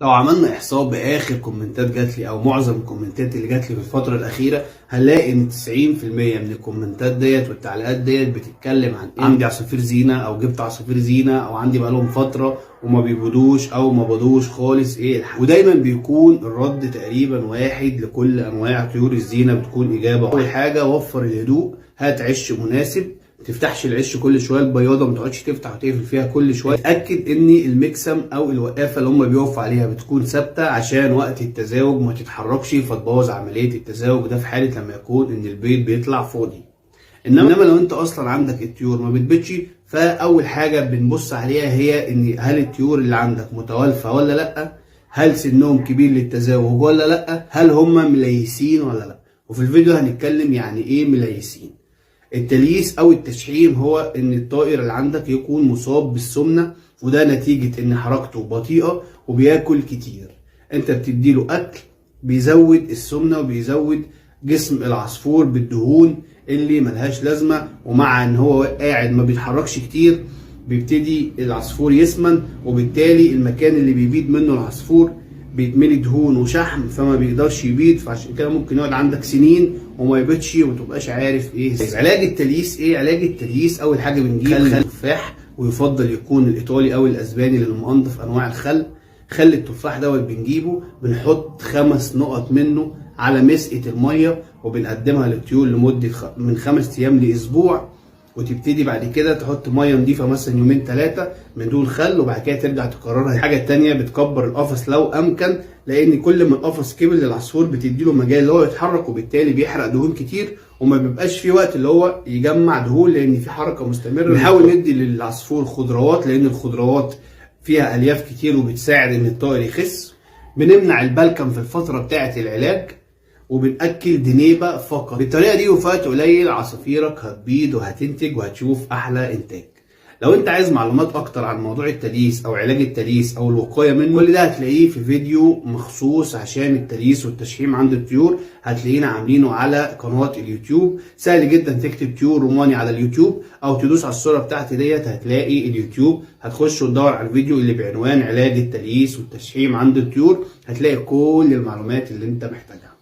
لو عملنا احصاء باخر كومنتات جات لي او معظم الكومنتات اللي جات لي في الفتره الاخيره، هنلاقي ان 90% من الكومنتات ديت والتعليقات ديت بتتكلم عن عندي عصافير زينه او جبت عصافير زينه او عندي بقالهم فتره وما بيبيضوش او ما بيضوش خالص ودايما بيكون الرد تقريبا واحد لكل انواع طيور الزينه. بتكون اجابه اول حاجه وفر الهدوء، هات عش مناسب، ما تفتحش العش كل شويه البياضه، ما تقعدش تفتح وتقفل فيها كل شويه. اتاكد ان المكسم او الوقافه اللي هم بيقفوا عليها بتكون ثابته عشان وقت التزاوج ما تتحركش فتبوظ عمليه التزاوج، ده في حاله لما يكون ان البيض بيطلع فاضي. انما لو انت اصلا عندك الطيور ما بتبيضش، فاول حاجه بنبص عليها هي ان هل الطيور اللي عندك متوالفه ولا لا، هل سنهم كبير للتزاوج ولا لا، هل هم مليسين ولا لا. وفي الفيديو هنتكلم يعني ايه مليسين. التلييس او التشحيم هو ان الطائر اللي عندك يكون مصاب بالسمنه، وده نتيجه ان حركته بطيئه وبياكل كتير. انت بتديله اكل بيزود السمنه وبيزود جسم العصفور بالدهون اللي ملهاش لازمه، ومع ان هو قاعد ما بيتحركش كتير بيبتدي العصفور يسمن، وبالتالي المكان اللي بيبيض منه العصفور بيتملي دهون وشحم فما بيقدرش يبيض، فعشان كده ممكن يقعد عندك سنين وما يبيضش وما تبقاش عارف ايه. علاج التلييس ايه؟ علاج التلييس اول حاجه بنجيب خل تفاح، ويفضل يكون الايطالي او الاسباني لانه انضف انواع الخل. خل التفاح دوت بنجيبه بنحط 5 نقط منه على مسقه الميه وبنقدمها للطيور لمده من 5 ايام لاسبوع، وتبتدي بعد كده تحط ميه نضيفه مثلا يومين 3 من دون خل، وبعد كده ترجع تكررها. الحاجه الثانيه بتكبر القفص لو امكن، لان كل ما القفص كبر للعصفور بتديله مجال اللي هو يتحرك، وبالتالي بيحرق دهون كتير وما بيبقاش في وقت اللي هو يجمع دهون لان في حركه مستمره. نحاول ندي للعصفور خضروات لان الخضروات فيها الياف كتير وبتساعد ان الطائر يخس. بنمنع البلكم في الفتره بتاعه العلاج، وبنأكل دنيبة فقط. بالطريقة دي وفي وقت قليل عصافيرك هتبيض وهتنتج وهتشوف أحلى إنتاج. لو أنت عايز معلومات أكتر عن موضوع التلييس أو علاج التلييس أو الوقاية منه، كل ده هتلاقيه في فيديو مخصوص عشان التلييس والتشحيم عند الطيور، هتلاقينا عاملينه على قناة اليوتيوب. سهل جدا تكتب طيور روماني على اليوتيوب أو تدوس على الصورة بتاعتي ديت هتلاقي اليوتيوب، هتخش وتدور على الفيديو اللي بعنوان علاج التلييس والتشحيم عند الطيور، هتلاقي كل المعلومات اللي أنت محتاجها.